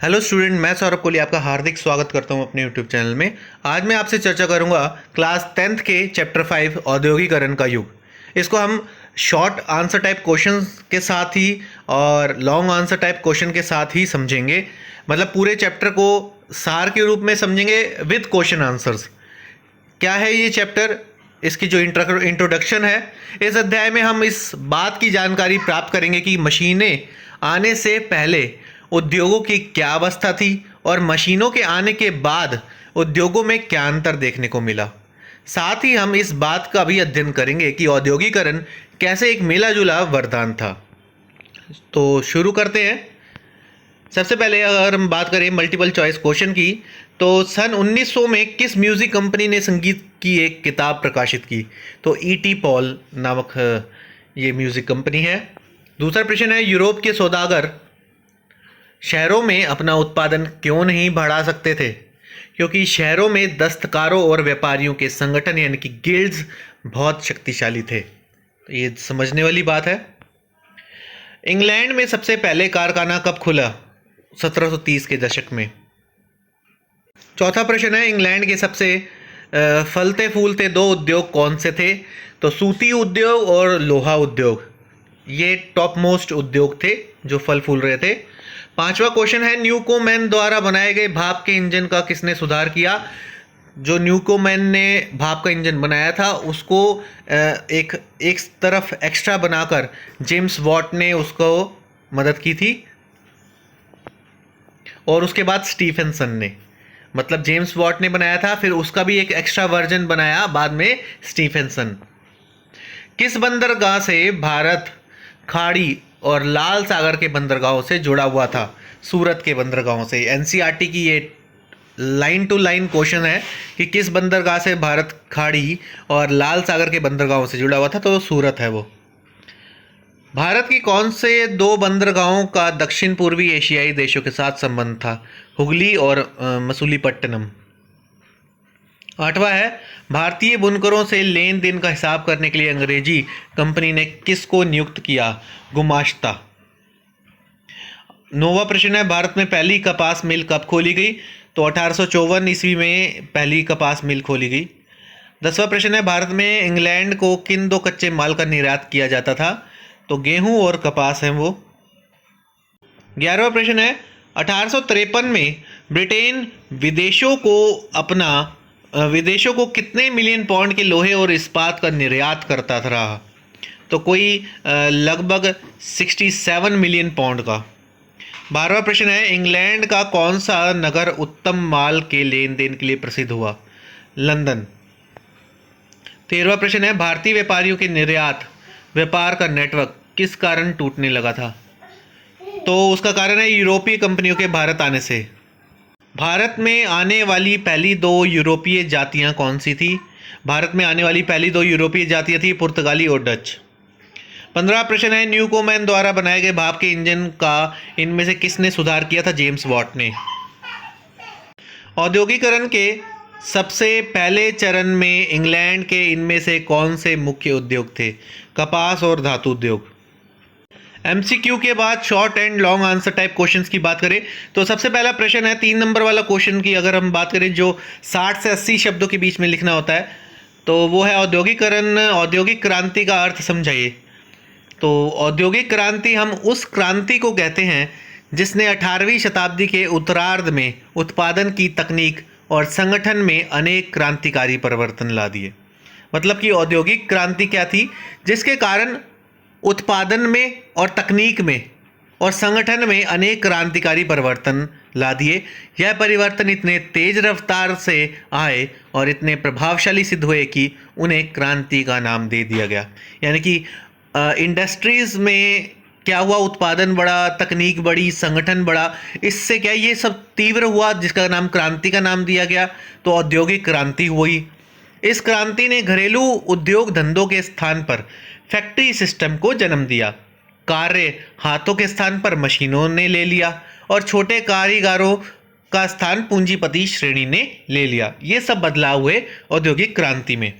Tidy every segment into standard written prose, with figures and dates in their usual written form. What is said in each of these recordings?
Hello student, मैं सौरभ कोहली आपका हार्दिक स्वागत करता हूं अपने यूट्यूब चैनल में। आज मैं आपसे चर्चा करूंगा क्लास 10th के चैप्टर 5 औद्योगिकरण का युग। इसको हम शॉर्ट आंसर टाइप क्वेश्चन के साथ ही और लॉन्ग आंसर टाइप क्वेश्चन के साथ ही समझेंगे। मतलब पूरे चैप्टर को सार के रूप में समझेंगे विद क्वेश्चन आंसर्स। क्या है ये चैप्टर, इसकी जो इंट्रोडक्शन है, इस अध्याय में हम इस बात की जानकारी प्राप्त करेंगे कि मशीनें आने से पहले उद्योगों की क्या अवस्था थी और मशीनों के आने के बाद उद्योगों में क्या अंतर देखने को मिला। साथ ही हम इस बात का भी अध्ययन करेंगे कि औद्योगिकरण कैसे एक मिला जुला वरदान था। तो शुरू करते हैं। सबसे पहले अगर हम बात करें मल्टीपल चॉइस क्वेश्चन की, तो सन 1900 में किस म्यूज़िक कंपनी ने संगीत की एक किताब प्रकाशित की? तो E.T. पॉल नामक ये म्यूज़िक कंपनी है। दूसरा प्रश्न है, यूरोप के सौदागर शहरों में अपना उत्पादन क्यों नहीं बढ़ा सकते थे? क्योंकि शहरों में दस्तकारों और व्यापारियों के संगठन यानी कि गिल्ड्स बहुत शक्तिशाली थे। तो ये समझने वाली बात है। इंग्लैंड में सबसे पहले कारखाना कब खुला? 1730 के दशक में। चौथा प्रश्न है, इंग्लैंड के सबसे फलते फूलते दो उद्योग कौन से थे? तो सूती उद्योग और लोहा उद्योग, ये टॉप मोस्ट उद्योग थे जो फल फूल रहे थे। पांचवा क्वेश्चन है, न्यूकोमैन द्वारा बनाए गए भाप के इंजन का किसने सुधार किया? जो न्यूकोमैन ने भाप का इंजन बनाया था उसको एक तरफ एक्स्ट्रा बनाकर जेम्स वॉट ने उसको मदद की थी, और उसके बाद स्टीफेंसन ने, मतलब जेम्स वॉट ने बनाया था, फिर उसका भी एक एक्स्ट्रा वर्जन बनाया बाद में स्टीफेंसन। किस बंदरगाह से भारत खाड़ी और लाल सागर के बंदरगाहों से जुड़ा हुआ था? सूरत के बंदरगाहों से। एनसीईआरटी की ये लाइन टू लाइन क्वेश्चन है कि किस बंदरगाह से भारत खाड़ी और लाल सागर के बंदरगाहों से जुड़ा हुआ था? तो सूरत है वो। भारत की कौन से दो बंदरगाहों का दक्षिण पूर्वी एशियाई देशों के साथ संबंध था? हुगली और मसूलीपट्टनम। आठवां है, भारतीय बुनकरों से लेन देन का हिसाब करने के लिए अंग्रेजी कंपनी ने किसको नियुक्त किया? गुमाश्ता। नौवां प्रश्न है, भारत में पहली कपास मिल कब खोली गई? तो 1854 ईस्वी में पहली कपास मिल खोली गई। 10वां प्रश्न है, भारत में इंग्लैंड को किन दो कच्चे माल का निर्यात किया जाता था? तो गेहूं और कपास हैं वो। 11वां प्रश्न है, 1853 में ब्रिटेन विदेशों को कितने मिलियन पाउंड के लोहे और इस्पात का निर्यात करता रहा? तो कोई लगभग 67 मिलियन पाउंड का। 12वां प्रश्न है, इंग्लैंड का कौन सा नगर उत्तम माल के लेन देन के लिए प्रसिद्ध हुआ? लंदन। 13वां प्रश्न है, भारतीय व्यापारियों के निर्यात व्यापार का नेटवर्क किस कारण टूटने लगा था? तो उसका कारण है यूरोपीय कंपनियों के भारत आने से। भारत में आने वाली पहली दो यूरोपीय जातियां कौन सी थी? भारत में आने वाली पहली दो यूरोपीय जातियां थी पुर्तगाली और डच। 15वां प्रश्न है, न्यूकोमैन द्वारा बनाए गए भाप के इंजन का इनमें से किसने सुधार किया था? जेम्स वॉट ने। औद्योगिकरण के सबसे पहले चरण में इंग्लैंड के इनमें से कौन से मुख्य उद्योग थे? कपास और धातु उद्योग। एमसीक्यू के बाद short and long answer type questions की बात करें तो सबसे पहला प्रश्न है 3 नंबर वाला क्वेश्चन की, अगर हम बात करें जो 60 से 80 शब्दों के बीच में लिखना होता है, तो वो है औद्योगिकरण, औद्योगिक क्रांति का अर्थ समझाइए। तो औद्योगिक क्रांति हम उस क्रांति को कहते हैं जिसने 18वीं शताब्दी के उत्तरार्ध में उत्पादन की तकनीक और संगठन में अनेक क्रांतिकारी परिवर्तन ला दिए। मतलब कि औद्योगिक क्रांति क्या थी? जिसके कारण उत्पादन में और तकनीक में और संगठन में अनेक क्रांतिकारी परिवर्तन ला दिए। यह परिवर्तन इतने तेज रफ्तार से आए और इतने प्रभावशाली सिद्ध हुए कि उन्हें क्रांति का नाम दे दिया गया। यानी कि इंडस्ट्रीज़ में क्या हुआ? उत्पादन बढ़ा, तकनीक बढ़ी, संगठन बढ़ा, इससे क्या ये सब तीव्र हुआ जिसका नाम क्रांति का नाम दिया गया। तो औद्योगिक क्रांति हुई। इस क्रांति ने घरेलू उद्योग धंधों के स्थान पर फैक्ट्री सिस्टम को जन्म दिया। कार्य हाथों के स्थान पर मशीनों ने ले लिया और छोटे कारीगरों का स्थान पूंजीपति श्रेणी ने ले लिया। ये सब बदलाव हुए औद्योगिक क्रांति में।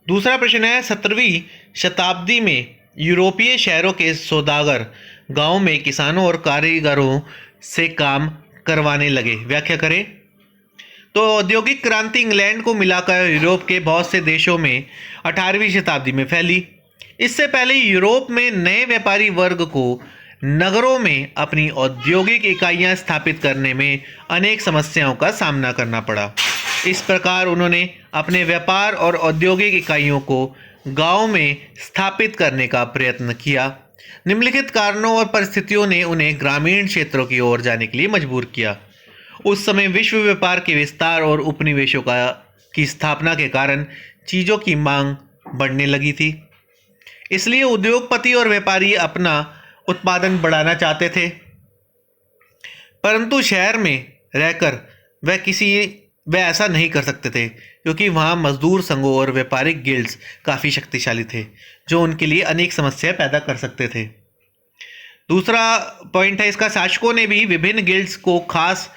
दूसरा प्रश्न है, 17वीं शताब्दी में यूरोपीय शहरों के सौदागर गांव में किसानों और कारीगरों से काम करवाने लगे। व्याख्या करें। तो औद्योगिक क्रांति इंग्लैंड को मिलाकर यूरोप के बहुत से देशों में 18वीं शताब्दी में फैली। इससे पहले यूरोप में नए व्यापारी वर्ग को नगरों में अपनी औद्योगिक इकाइयां स्थापित करने में अनेक समस्याओं का सामना करना पड़ा। इस प्रकार उन्होंने अपने व्यापार और औद्योगिक इकाइयों को गांव में स्थापित करने का प्रयत्न किया। निम्नलिखित कारणों और परिस्थितियों ने उन्हें ग्रामीण क्षेत्रों की ओर जाने के लिए मजबूर किया। उस समय विश्व व्यापार के विस्तार और उपनिवेशों की स्थापना के कारण चीज़ों की मांग बढ़ने लगी थी। इसलिए उद्योगपति और व्यापारी अपना उत्पादन बढ़ाना चाहते थे, परंतु शहर में रहकर वह ऐसा नहीं कर सकते थे, क्योंकि वहाँ मजदूर संघों और व्यापारिक गिल्ड्स काफ़ी शक्तिशाली थे, जो उनके लिए अनेक समस्याएं पैदा कर सकते थे। दूसरा पॉइंट है इसका, शासकों ने भी विभिन्न गिल्ड्स को खास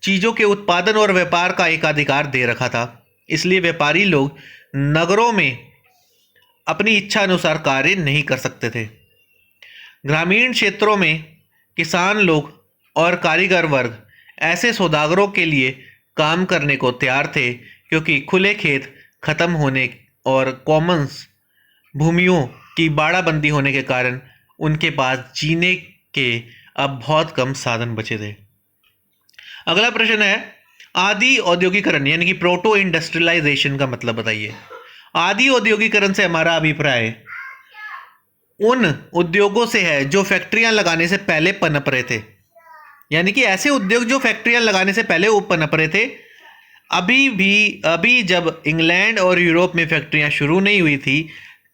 चीज़ों के उत्पादन और व्यापार का एकाधिकार दे रखा था। इसलिए व्यापारी लोग नगरों में अपनी इच्छा अनुसार कार्य नहीं कर सकते थे। ग्रामीण क्षेत्रों में किसान लोग और कारीगर वर्ग ऐसे सौदागरों के लिए काम करने को तैयार थे, क्योंकि खुले खेत खत्म होने और कॉमन्स भूमियों की बाड़ाबंदी होने के कारण उनके पास जीने के अब बहुत कम साधन बचे थे। अगला प्रश्न है, आदि औद्योगिकरण यानी कि प्रोटो इंडस्ट्रियलाइजेशन का मतलब बताइए। आदि औद्योगिकरण से हमारा अभिप्राय उन उद्योगों से है जो फैक्ट्रियां लगाने से पहले पनप रहे थे, यानी कि ऐसे उद्योग जो फैक्ट्रियां लगाने से पहले वो पनप रहे थे। अभी जब इंग्लैंड और यूरोप में फैक्ट्रियां शुरू नहीं हुई थी,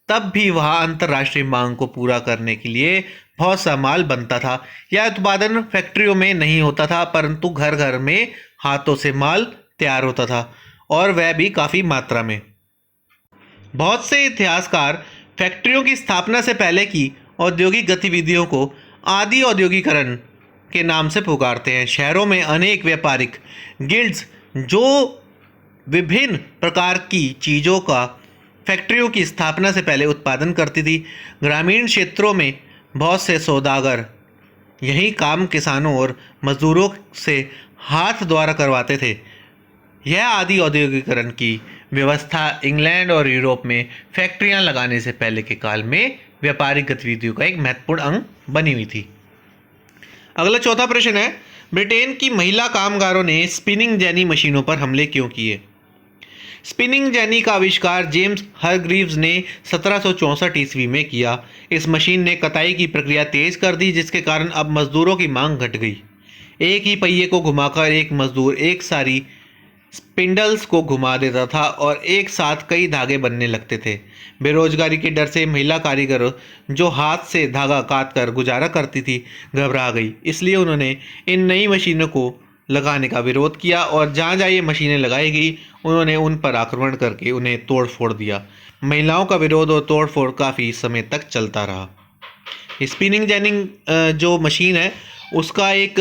तब भी वहाँ अंतर्राष्ट्रीय मांग को पूरा करने के लिए बहुत सा माल बनता था। यह उत्पादन फैक्ट्रियों में नहीं होता था, परंतु घर घर में हाथों से माल तैयार होता था, और वह भी काफ़ी मात्रा में। बहुत से इतिहासकार फैक्ट्रियों की स्थापना से पहले की औद्योगिक गतिविधियों को आदि औद्योगिकरण के नाम से पुकारते हैं। शहरों में अनेक व्यापारिक गिल्ड्स जो विभिन्न प्रकार की चीज़ों का फैक्ट्रियों की स्थापना से पहले उत्पादन करती थी। ग्रामीण क्षेत्रों में बहुत से सौदागर यही काम किसानों और मजदूरों से हाथ द्वारा करवाते थे। यह आदि औद्योगिकरण की व्यवस्था इंग्लैंड और यूरोप में फैक्ट्रियां लगाने से पहले के काल में व्यापारिक गतिविधियों का एक महत्वपूर्ण अंग बनी हुई थी। अगला चौथा प्रश्न है, ब्रिटेन की महिला कामगारों ने स्पिनिंग जेनी मशीनों पर हमले क्यों किए। स्पिनिंग जेनी का आविष्कार जेम्स हरग्रीव्स ने 1764 ईस्वी में किया। इस मशीन ने कताई की प्रक्रिया तेज कर दी, जिसके कारण अब मजदूरों की मांग घट गई। एक ही पहिए को घुमाकर एक मजदूर एक सारी स्पिंडल्स को घुमा देता था और एक साथ कई धागे बनने लगते थे। बेरोजगारी के डर से महिला कारीगर जो हाथ से धागा काट कर गुजारा करती थी घबरा गई। इसलिए उन्होंने इन नई मशीनों को लगाने का विरोध किया, और जहाँ जहाँ ये मशीनें लगाई गई उन्होंने उन पर आक्रमण करके उन्हें तोड़ फोड़ दिया। महिलाओं का विरोध और तोड़ फोड़ काफ़ी समय तक चलता रहा। स्पिनिंग जेनिंग जो मशीन है उसका एक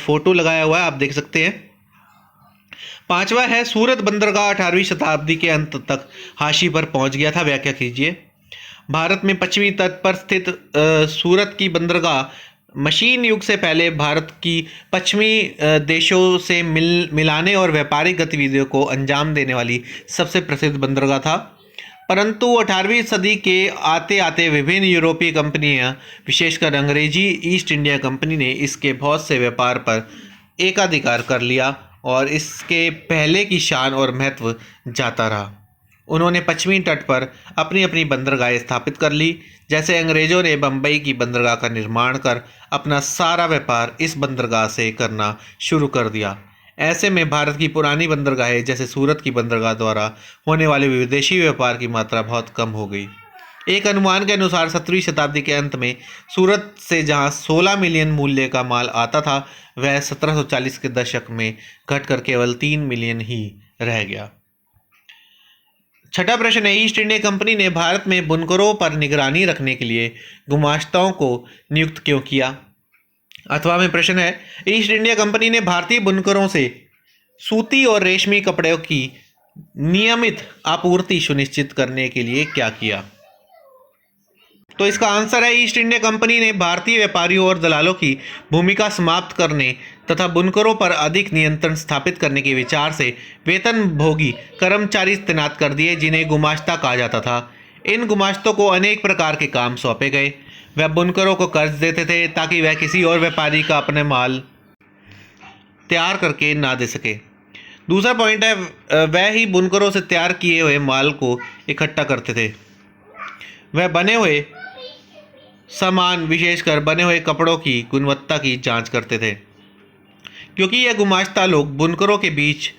फ़ोटो लगाया हुआ है, आप देख सकते हैं। पांचवा है, सूरत बंदरगाह 18वीं शताब्दी के अंत तक हाशी पर पहुंच गया था। व्याख्या कीजिए। भारत में पश्चिमी तट पर स्थित सूरत की बंदरगाह मशीन युग से पहले भारत की पश्चिमी देशों से मिलाने और व्यापारिक गतिविधियों को अंजाम देने वाली सबसे प्रसिद्ध बंदरगाह था। परंतु 18वीं सदी के आते आते विभिन्न यूरोपीय कंपनियां, विशेषकर अंग्रेजी ईस्ट इंडिया कंपनी ने इसके बहुत से व्यापार पर एकाधिकार कर लिया और इसके पहले की शान और महत्व जाता रहा। उन्होंने पश्चिमी तट पर अपनी अपनी बंदरगाहें स्थापित कर ली। जैसे अंग्रेज़ों ने बम्बई की बंदरगाह का निर्माण कर अपना सारा व्यापार इस बंदरगाह से करना शुरू कर दिया। ऐसे में भारत की पुरानी बंदरगाहें जैसे सूरत की बंदरगाह द्वारा होने वाले विदेशी व्यापार की मात्रा बहुत कम हो गई। एक अनुमान के अनुसार 17वीं शताब्दी के अंत में सूरत से जहां 16 मिलियन मूल्य का माल आता था, वह 1740 के दशक में घटकर केवल 3 मिलियन ही रह गया। छठा प्रश्न है, ईस्ट इंडिया कंपनी ने भारत में बुनकरों पर निगरानी रखने के लिए गुमाश्ताओं को नियुक्त क्यों किया। अथवा में प्रश्न है, ईस्ट इंडिया कंपनी ने भारतीय बुनकरों से सूती और रेशमी कपड़ों की नियमित आपूर्ति सुनिश्चित करने के लिए क्या किया। तो इसका आंसर है ईस्ट इंडिया कंपनी ने भारतीय व्यापारियों और दलालों की भूमिका समाप्त करने तथा बुनकरों पर अधिक नियंत्रण स्थापित करने के विचार से वेतनभोगी कर्मचारी तैनात कर दिए, जिन्हें गुमाश्ता कहा जाता था। इन गुमाश्तों को अनेक प्रकार के काम सौंपे गए। वह बुनकरों को कर्ज देते थे ताकि वह किसी और व्यापारी का अपने माल तैयार करके ना दे सके। दूसरा पॉइंट है, वह ही बुनकरों से तैयार किए हुए माल को इकट्ठा करते थे। वह बने हुए सामान, विशेषकर बने हुए कपड़ों की गुणवत्ता की जांच करते थे। क्योंकि यह गुमाश्ता लोग बुनकरों के बीच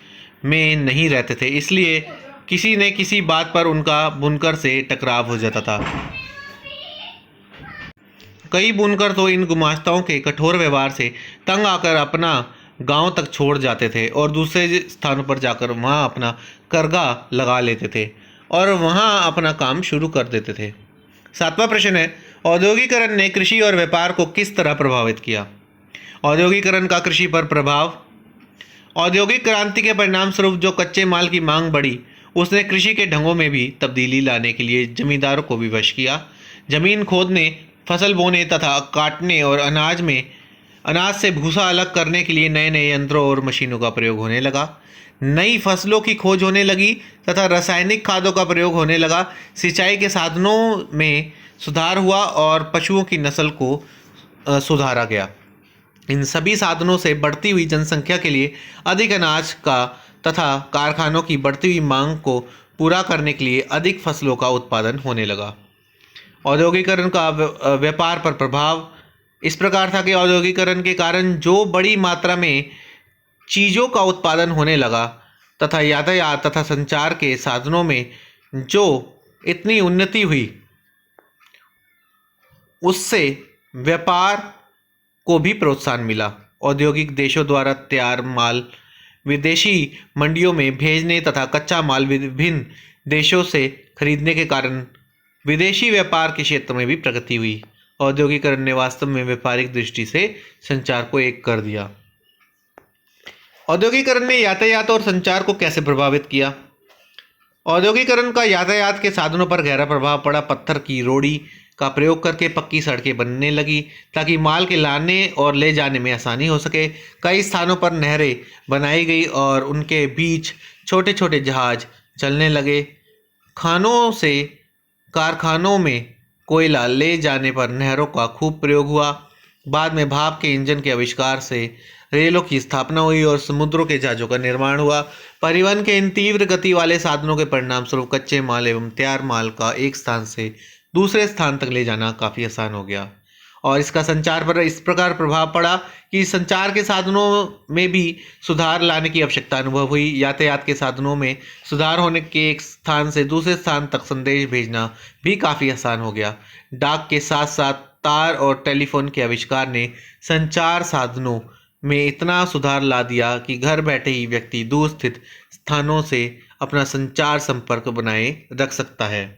में नहीं रहते थे, इसलिए किसी न किसी बात पर उनका बुनकर से टकराव हो जाता था। कई बुनकर तो इन गुमाश्ताओं के कठोर व्यवहार से तंग आकर अपना गांव तक छोड़ जाते थे और दूसरे स्थानों पर जाकर वहां अपना करगा लगा लेते थे और वहां अपना काम शुरू कर देते थे। 7वां प्रश्न है, औद्योगिकरण ने कृषि और व्यापार को किस तरह प्रभावित किया? औद्योगिकरण का कृषि पर प्रभाव। औद्योगिक क्रांति के परिणाम स्वरूप जो कच्चे माल की मांग बढ़ी, उसने कृषि के ढंगों में भी तब्दीली लाने के लिए जमींदारों को विवश किया। जमीन खोदने, फसल बोने तथा काटने और अनाज से भूसा अलग करने के लिए नए नए यंत्रों और मशीनों का प्रयोग होने लगा। नई फसलों की खोज होने लगी तथा रासायनिक खादों का प्रयोग होने लगा। सिंचाई के साधनों में सुधार हुआ और पशुओं की नस्ल को सुधारा गया। इन सभी साधनों से बढ़ती हुई जनसंख्या के लिए अधिक अनाज का तथा कारखानों की बढ़ती हुई मांग को पूरा करने के लिए अधिक फसलों का उत्पादन होने लगा। औद्योगिकरण का व्यापार पर प्रभाव इस प्रकार था कि औद्योगिकरण के कारण जो बड़ी मात्रा में चीज़ों का उत्पादन होने लगा तथा यातायात तथा संचार के साधनों में जो इतनी उन्नति हुई, उससे व्यापार को भी प्रोत्साहन मिला। औद्योगिक देशों द्वारा तैयार माल विदेशी मंडियों में भेजने तथा कच्चा माल विभिन्न देशों से खरीदने के कारण विदेशी व्यापार के क्षेत्र में भी प्रगति हुई। औद्योगिकरण ने वास्तव में व्यापारिक दृष्टि से संचार को एक कर दिया। औद्योगिकरण ने यातायात और संचार को कैसे प्रभावित किया? औद्योगिकरण का यातायात के साधनों पर गहरा प्रभाव पड़ा। पत्थर की रोड़ी का प्रयोग करके पक्की सड़कें बनने लगी ताकि माल के लाने और ले जाने में आसानी हो सके। कई स्थानों पर नहरें बनाई गई और उनके बीच छोटे छोटे जहाज चलने लगे। खानों से कारखानों में कोयला ले जाने पर नहरों का खूब प्रयोग हुआ। बाद में भाप के इंजन के आविष्कार से रेलों की स्थापना हुई और समुद्रों के जहाज़ों का निर्माण हुआ। परिवहन के इन तीव्र गति वाले साधनों के परिणाम स्वरूप कच्चे माल एवं तैयार माल का एक स्थान से दूसरे स्थान तक ले जाना काफ़ी आसान हो गया। और इसका संचार पर इस प्रकार प्रभाव पड़ा कि संचार के साधनों में भी सुधार लाने की आवश्यकता अनुभव हुई। यातायात के साधनों में सुधार होने के एक स्थान से दूसरे स्थान तक संदेश भेजना भी काफ़ी आसान हो गया। डाक के साथ साथ तार और टेलीफोन के आविष्कार ने संचार साधनों में इतना सुधार ला दिया कि घर बैठे ही व्यक्ति दूर स्थित स्थानों से अपना संचार संपर्क बनाए रख सकता है।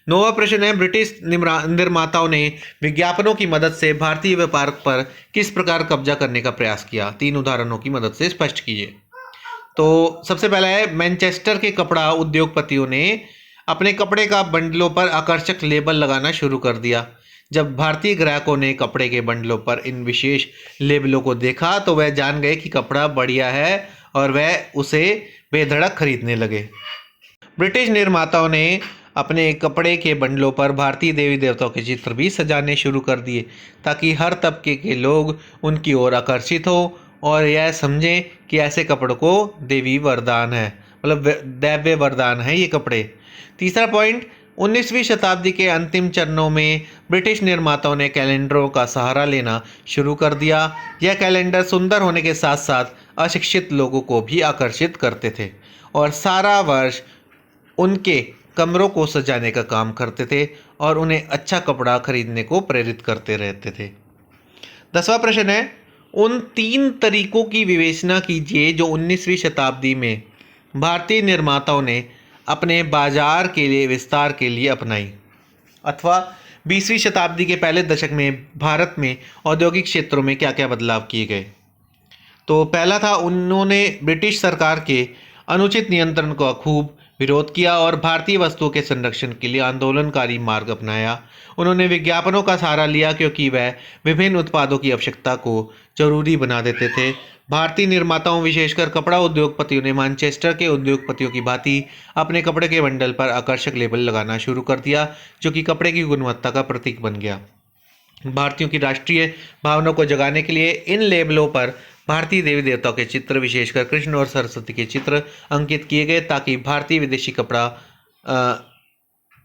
9वां प्रश्न है, ब्रिटिश निर्माताओं ने विज्ञापनों की मदद से भारतीय व्यापार पर किस प्रकार कब्जा करने का प्रयास किया? 3 उदाहरणों की मदद से स्पष्ट कीजिए। तो सबसे पहला है, मैनचेस्टर के कपड़ा उद्योगपतियों ने अपने कपड़े का बंडलों पर आकर्षक लेबल लगाना शुरू कर दिया। जब भारतीय ग्राहकों ने कपड़े के बंडलों पर इन विशेष लेबलों को देखा तो वह जान गए कि कपड़ा बढ़िया है और वह उसे बेधड़क खरीदने लगे। ब्रिटिश निर्माताओं ने अपने कपड़े के बंडलों पर भारतीय देवी देवताओं के चित्र भी सजाने शुरू कर दिए ताकि हर तबके के लोग उनकी ओर आकर्षित हो और यह समझें कि ऐसे कपड़ों को देवी वरदान है, मतलब दैव्य वरदान है ये कपड़े। तीसरा पॉइंट, 19वीं शताब्दी के अंतिम चरणों में ब्रिटिश निर्माताओं ने कैलेंडरों का सहारा लेना शुरू कर दिया। यह कैलेंडर सुंदर होने के साथ साथ अशिक्षित लोगों को भी आकर्षित करते थे और सारा वर्ष उनके कमरों को सजाने का काम करते थे और उन्हें अच्छा कपड़ा खरीदने को प्रेरित करते रहते थे। 10वां प्रश्न है, उन 3 तरीकों की विवेचना कीजिए जो 19वीं शताब्दी में भारतीय निर्माताओं ने अपने बाजार के लिए विस्तार के लिए अपनाई, अथवा 20वीं शताब्दी के पहले दशक में भारत में औद्योगिक क्षेत्रों में क्या क्या बदलाव किए गए। तो पहला था, उन्होंने ब्रिटिश सरकार के अनुचित नियंत्रण का खूब विरोध किया और भारतीय वस्तुओं के संरक्षण के लिए आंदोलनकारी मार्ग अपनाया। उन्होंने विज्ञापनों का सहारा लिया क्योंकि वह विभिन्न उत्पादों की आवश्यकता को जरूरी बना देते थे। भारतीय निर्माताओं विशेषकर कपड़ा उद्योगपतियों ने मैनचेस्टर के उद्योगपतियों की भांति अपने कपड़े के बंडल पर आकर्षक लेबल लगाना शुरू कर दिया, जो कि कपड़े की गुणवत्ता का प्रतीक बन गया। भारतीयों की राष्ट्रीय भावना को जगाने के लिए इन लेबलों पर भारतीय देवी देवताओं के चित्र, विशेषकर कृष्ण और सरस्वती के चित्र अंकित किए गए, ताकि भारतीय विदेशी कपड़ा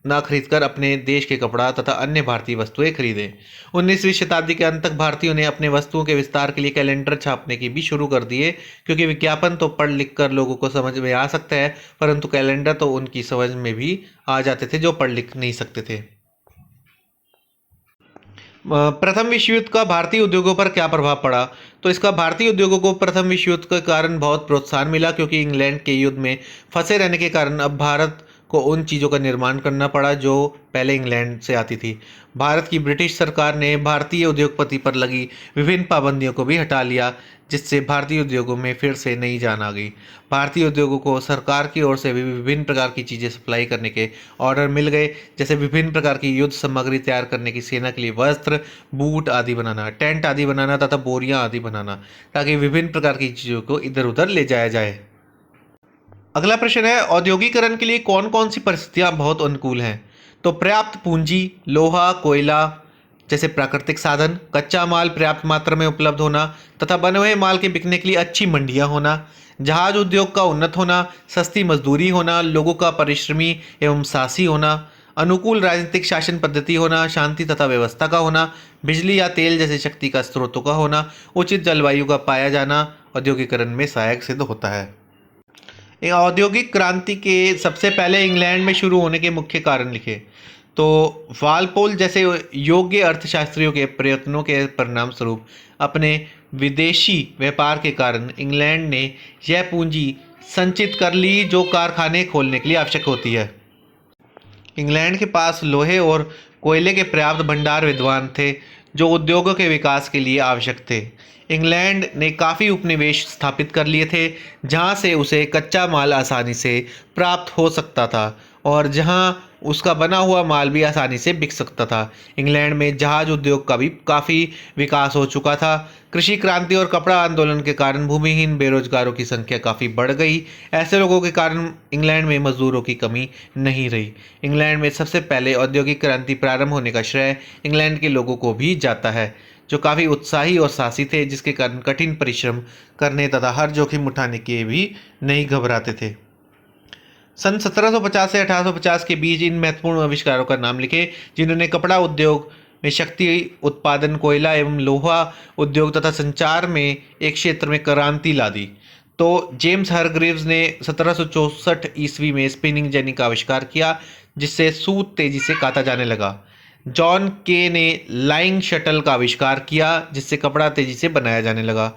न खरीदकर अपने देश के कपड़ा तथा अन्य भारतीय वस्तुएं खरीदें। 19वीं शताब्दी के अंत तक भारतीयों ने अपने वस्तुओं के विस्तार के लिए कैलेंडर छापने की भी शुरू कर दिए, क्योंकि विज्ञापन तो पढ़ लिख कर लोगों को समझ में आ सकता है, परंतु कैलेंडर तो उनकी समझ में भी आ जाते थे जो पढ़ लिख नहीं सकते थे। प्रथम विश्व युद्ध का भारतीय उद्योगों पर क्या प्रभाव पड़ा? तो इसका भारतीय उद्योगों को प्रथम विश्व युद्ध के कारण बहुत प्रोत्साहन मिला, क्योंकि इंग्लैंड के युद्ध में फंसे रहने के कारण अब भारत को उन चीज़ों का निर्माण करना पड़ा जो पहले इंग्लैंड से आती थी। भारत की ब्रिटिश सरकार ने भारतीय उद्योगपति पर लगी विभिन्न पाबंदियों को भी हटा लिया, जिससे भारतीय उद्योगों में फिर से नई जान आ गई। भारतीय उद्योगों को सरकार की ओर से भी विभिन्न प्रकार की चीज़ें सप्लाई करने के ऑर्डर मिल गए, जैसे विभिन्न प्रकार की युद्ध सामग्री तैयार करने की, सेना के लिए वस्त्र, बूट आदि बनाना, टेंट आदि बनाना तथा बोरियां आदि बनाना, ताकि विभिन्न प्रकार की चीज़ों को इधर उधर ले जाया जाए। अगला प्रश्न है, औद्योगिकरण के लिए कौन कौन सी परिस्थितियां बहुत अनुकूल हैं? तो पर्याप्त पूंजी, लोहा, कोयला जैसे प्राकृतिक साधन, कच्चा माल पर्याप्त मात्रा में उपलब्ध होना तथा बने हुए माल के बिकने के लिए अच्छी मंडियां होना, जहाज उद्योग का उन्नत होना, सस्ती मजदूरी होना, लोगों का परिश्रमी एवं साहसी होना, अनुकूल राजनीतिक शासन पद्धति होना, शांति तथा व्यवस्था का होना, बिजली या तेल जैसे शक्ति का स्रोतों का होना, उचित जलवायु का पाया जाना औद्योगिकरण में सहायक सिद्ध होता है। औद्योगिक क्रांति के सबसे पहले इंग्लैंड में शुरू होने के मुख्य कारण लिखे। तो वालपोल जैसे योग्य अर्थशास्त्रियों के प्रयत्नों के परिणाम स्वरूप अपने विदेशी व्यापार के कारण इंग्लैंड ने यह पूंजी संचित कर ली जो कारखाने खोलने के लिए आवश्यक होती है। इंग्लैंड के पास लोहे और कोयले के पर्याप्त भंडार विद्वान थे जो उद्योगों के विकास के लिए आवश्यक थे। इंग्लैंड ने काफ़ी उपनिवेश स्थापित कर लिए थे जहां से उसे कच्चा माल आसानी से प्राप्त हो सकता था और जहां उसका बना हुआ माल भी आसानी से बिक सकता था। इंग्लैंड में जहाज उद्योग का भी काफ़ी विकास हो चुका था। कृषि क्रांति और कपड़ा आंदोलन के कारण भूमिहीन बेरोजगारों की संख्या काफ़ी बढ़ गई। ऐसे लोगों के कारण इंग्लैंड में मजदूरों की कमी नहीं रही। इंग्लैंड में सबसे पहले औद्योगिक क्रांति प्रारंभ होने का श्रेय इंग्लैंड के लोगों को भी जाता है, जो काफ़ी उत्साही और साहसी थे, जिसके कारण कठिन परिश्रम करने तथा हर जोखिम उठाने के भी नहीं घबराते थे। सन 1750 से 1850 के बीच इन महत्वपूर्ण आविष्कारों का नाम लिखे जिन्होंने कपड़ा उद्योग में शक्ति उत्पादन, कोयला एवं लोहा उद्योग तथा संचार में एक क्षेत्र में क्रांति ला दी। तो जेम्स हारग्रीव्स ने 1764 ईस्वी में स्पिनिंग जेनी का आविष्कार किया, जिससे सूत तेजी से काता जाने लगा। जॉन के ने लाइंग शटल का आविष्कार किया, जिससे कपड़ा तेजी से बनाया जाने लगा।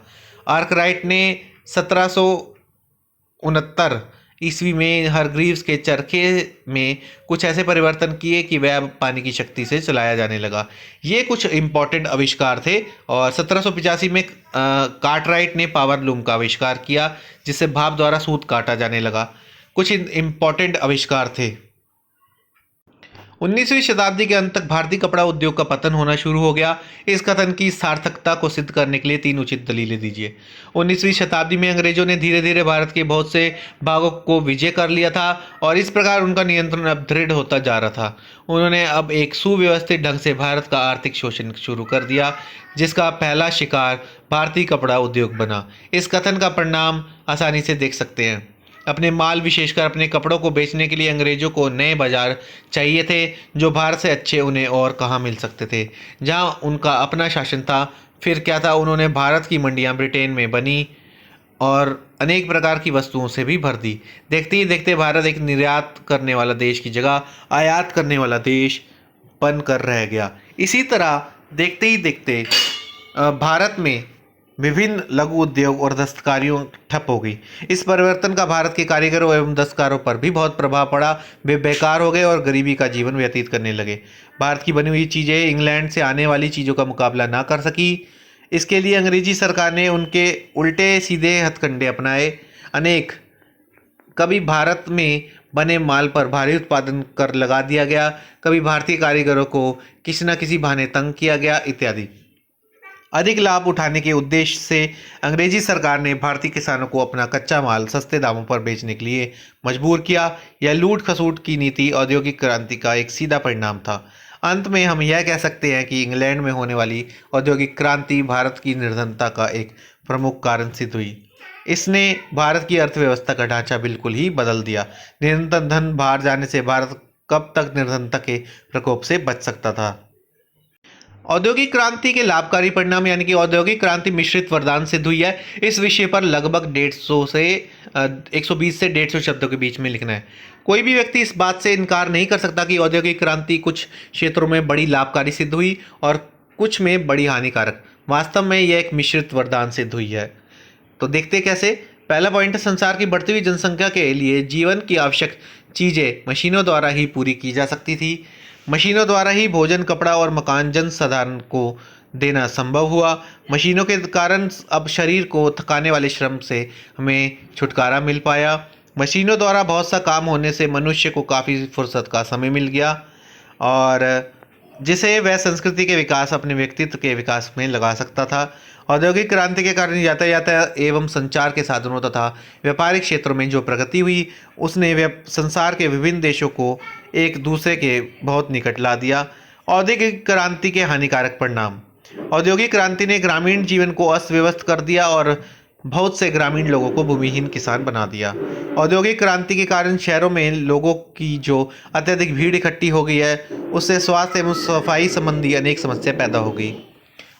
आर्कराइट ने 1769 ईस्वी में हारग्रीव्स के चरखे में कुछ ऐसे परिवर्तन किए कि वह अब पानी की शक्ति से चलाया जाने लगा। ये कुछ इंपॉर्टेंट आविष्कार थे। और 1785 में कार्टराइट ने पावर लूम का आविष्कार किया, जिससे भाप द्वारा सूत काटा जाने लगा। कुछ इंपॉर्टेंट आविष्कार थे। 19वीं शताब्दी के अंत तक भारतीय कपड़ा उद्योग का पतन होना शुरू हो गया। इस कथन की सार्थकता को सिद्ध करने के लिए 3 उचित दलीलें दीजिए। 19वीं शताब्दी में अंग्रेजों ने धीरे धीरे भारत के बहुत से भागों को विजय कर लिया था और इस प्रकार उनका नियंत्रण अब दृढ़ होता जा रहा था। उन्होंने अब एक सुव्यवस्थित ढंग से भारत का आर्थिक शोषण शुरू कर दिया, जिसका पहला शिकार भारतीय कपड़ा उद्योग बना। इस कथन का परिणाम आसानी से देख सकते हैं। अपने माल, विशेषकर अपने कपड़ों को बेचने के लिए अंग्रेजों को नए बाजार चाहिए थे, जो भारत से अच्छे उन्हें और कहाँ मिल सकते थे, जहाँ उनका अपना शासन था। फिर क्या था, उन्होंने भारत की मंडियाँ ब्रिटेन में बनी और अनेक प्रकार की वस्तुओं से भी भर दी। देखते ही देखते भारत एक निर्यात करने वाला देश की जगह आयात करने वाला देश बनकर रह गया। इसी तरह देखते ही देखते भारत में विभिन्न लघु उद्योग और दस्तकारियों ठप हो गई। इस परिवर्तन का भारत के कारीगरों एवं दस्तकारों पर भी बहुत प्रभाव पड़ा। वे बेकार हो गए और गरीबी का जीवन व्यतीत करने लगे। भारत की बनी हुई चीज़ें इंग्लैंड से आने वाली चीज़ों का मुकाबला ना कर सकी। इसके लिए अंग्रेजी सरकार ने उनके उल्टे सीधे हथकंडे अपनाए। अनेक कभी भारत में बने माल पर भारी उत्पादन कर लगा दिया गया, कभी भारतीय कारीगरों को किसी न किसी बहाने तंग किया गया इत्यादि। अधिक लाभ उठाने के उद्देश्य से अंग्रेजी सरकार ने भारतीय किसानों को अपना कच्चा माल सस्ते दामों पर बेचने के लिए मजबूर किया। यह लूट खसूट की नीति औद्योगिक क्रांति का एक सीधा परिणाम था। अंत में हम यह कह सकते हैं कि इंग्लैंड में होने वाली औद्योगिक क्रांति भारत की निर्धनता का एक प्रमुख कारण सिद्ध हुई। इसने भारत की अर्थव्यवस्था का ढांचा बिल्कुल ही बदल दिया। निरंतर धन बाहर जाने से भारत कब तक निर्धनता के प्रकोप से बच सकता था। औद्योगिक क्रांति के लाभकारी परिणाम यानी कि औद्योगिक क्रांति मिश्रित वरदान सिद्ध हुई है। इस विषय पर लगभग 120 से 150 शब्दों के बीच में लिखना है। कोई भी व्यक्ति इस बात से इनकार नहीं कर सकता कि औद्योगिक क्रांति कुछ क्षेत्रों में बड़ी लाभकारी सिद्ध हुई और कुछ में बड़ी हानिकारक। वास्तव में यह एक मिश्रित वरदान सिद्ध हुई है। तो देखते कैसे। पहला पॉइंट है, संसार की बढ़ती हुई जनसंख्या के लिए जीवन की आवश्यक चीज़ें मशीनों द्वारा ही पूरी की जा सकती थी। मशीनों द्वारा ही भोजन, कपड़ा और मकान जन साधारण को देना संभव हुआ। मशीनों के कारण अब शरीर को थकाने वाले श्रम से हमें छुटकारा मिल पाया। मशीनों द्वारा बहुत सा काम होने से मनुष्य को काफ़ी फुर्सत का समय मिल गया और जिसे वह संस्कृति के विकास, अपने व्यक्तित्व के विकास में लगा सकता था। औद्योगिक क्रांति के कारण यातायात एवं संचार के साधनों तथा व्यापारिक क्षेत्रों में जो प्रगति हुई, उसने संसार के विभिन्न देशों को एक दूसरे के बहुत निकट ला दिया। औद्योगिक क्रांति के हानिकारक परिणाम। औद्योगिक क्रांति ने ग्रामीण जीवन को अस्त व्यस्त कर दिया और बहुत से ग्रामीण लोगों को भूमिहीन किसान बना दिया। औद्योगिक क्रांति के कारण शहरों में लोगों की जो अत्यधिक भीड़ इकट्ठी हो गई है, उससे स्वास्थ्य एवं सफाई संबंधी अनेक समस्या पैदा हो गई।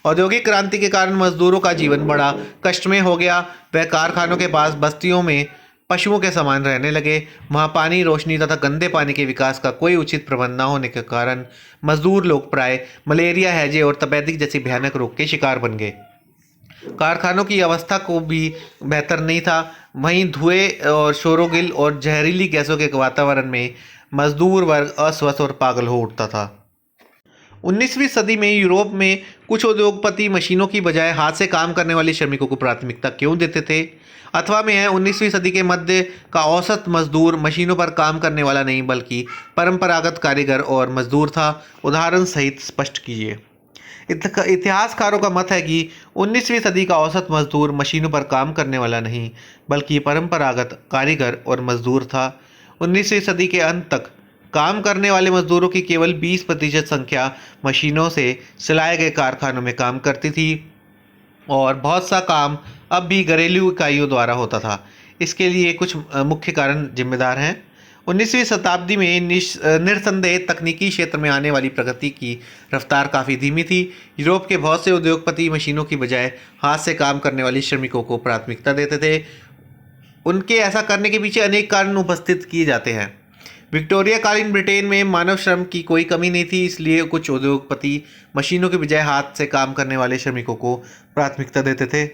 औद्योगिक क्रांति के कारण मजदूरों का जीवन बड़ा कष्टमय हो गया। वह कारखानों के पास बस्तियों में पशुओं के समान रहने लगे। वहाँ पानी, रोशनी तथा गंदे पानी के विकास का कोई उचित प्रबंध न होने के कारण मजदूर लोग प्राय मलेरिया, हैजे और तपेदिक जैसी भयानक रोग के शिकार बन गए। कारखानों की अवस्था को भी बेहतर नहीं था। वहीं धुएं और शोरोगिल और जहरीली गैसों के वातावरण में मजदूर वर्ग अस्वस्थ और पागल हो उठता था। 19वीं सदी में यूरोप में कुछ उद्योगपति मशीनों की बजाय हाथ से काम करने वाले श्रमिकों को प्राथमिकता क्यों देते थे? अथवा में है 19वीं सदी के मध्य का औसत मजदूर मशीनों पर काम करने वाला नहीं बल्कि परंपरागत कारीगर और मजदूर था। उदाहरण सहित स्पष्ट कीजिए। इतिहासकारों का मत है कि 19वीं सदी का औसत मजदूर मशीनों पर काम करने वाला नहीं बल्कि परंपरागत कारीगर और मजदूर था। 19वीं सदी के अंत तक काम करने वाले मजदूरों की केवल 20% संख्या मशीनों से चलाए गए कारखानों में काम करती थी और बहुत सा काम अब भी घरेलू इकाइयों द्वारा होता था। इसके लिए कुछ मुख्य कारण जिम्मेदार हैं। 19वीं शताब्दी में निस्संदेह तकनीकी क्षेत्र में आने वाली प्रगति की रफ्तार काफ़ी धीमी थी। यूरोप के बहुत से उद्योगपति मशीनों की बजाय हाथ से काम करने वाले श्रमिकों को प्राथमिकता देते थे। उनके ऐसा करने के पीछे अनेक कारण उपस्थित किए जाते हैं। विक्टोरिया कालीन ब्रिटेन में मानव श्रम की कोई कमी नहीं थी, इसलिए कुछ उद्योगपति मशीनों के बजाय हाथ से काम करने वाले श्रमिकों को प्राथमिकता देते थे।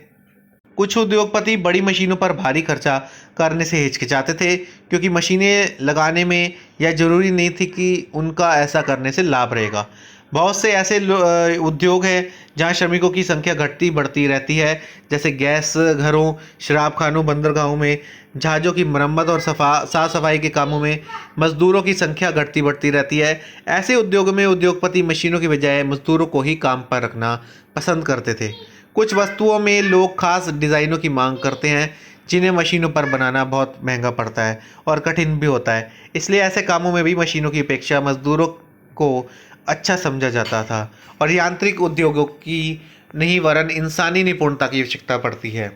कुछ उद्योगपति बड़ी मशीनों पर भारी खर्चा करने से हिचकिचाते थे क्योंकि मशीनें लगाने में यह जरूरी नहीं थी कि उनका ऐसा करने से लाभ रहेगा। बहुत से ऐसे उद्योग हैं जहां श्रमिकों की संख्या घटती बढ़ती रहती है, जैसे गैस घरों, शराबखानों, बंदरगाहों में, जहाज़ों की मरम्मत और साफ सफाई के कामों में मजदूरों की संख्या घटती बढ़ती रहती है। ऐसे उद्योगों में उद्योगपति मशीनों की बजाय मजदूरों को ही काम पर रखना पसंद करते थे। कुछ वस्तुओं में लोग खास डिज़ाइनों की मांग करते हैं जिन्हें मशीनों पर बनाना बहुत महंगा पड़ता है और कठिन भी होता है। इसलिए ऐसे कामों में भी मशीनों की अपेक्षा मजदूरों को अच्छा समझा जाता था और यांत्रिक उद्योगों की नहीं वरन इंसानी निपुणता की आवश्यकता पड़ती है।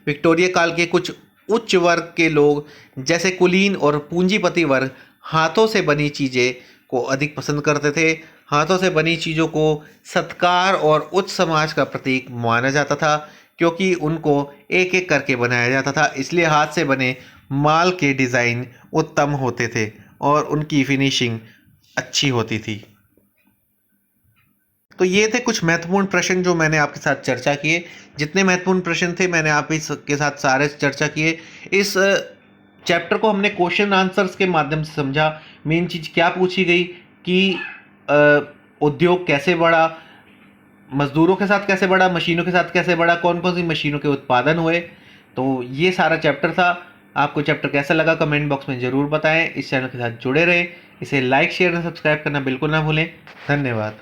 विक्टोरिया काल के कुछ उच्च वर्ग के लोग जैसे कुलीन और पूंजीपति वर्ग हाथों से बनी चीज़ें को अधिक पसंद करते थे। हाथों से बनी चीज़ों को सत्कार और उच्च समाज का प्रतीक माना जाता था क्योंकि उनको एक एक करके बनाया जाता था। इसलिए हाथ से बने माल के डिज़ाइन उत्तम होते थे और उनकी फिनिशिंग अच्छी होती थी। तो ये थे कुछ महत्वपूर्ण प्रश्न जो मैंने आपके साथ चर्चा किए। जितने महत्वपूर्ण प्रश्न थे मैंने आपके साथ सारे चर्चा किए। इस चैप्टर को हमने क्वेश्चन आंसर्स के माध्यम से समझा। मेन चीज़ क्या पूछी गई कि उद्योग कैसे बढ़ा, मजदूरों के साथ कैसे बढ़ा, मशीनों के साथ कैसे बढ़ा, कौन कौन सी मशीनों के उत्पादन हुए। तो ये सारा चैप्टर था। आपको चैप्टर कैसा लगा कमेंट बॉक्स में ज़रूर बताएं। इस चैनल के साथ जुड़े रहें, इसे लाइक शेयर और सब्सक्राइब करना बिल्कुल ना भूलें। धन्यवाद।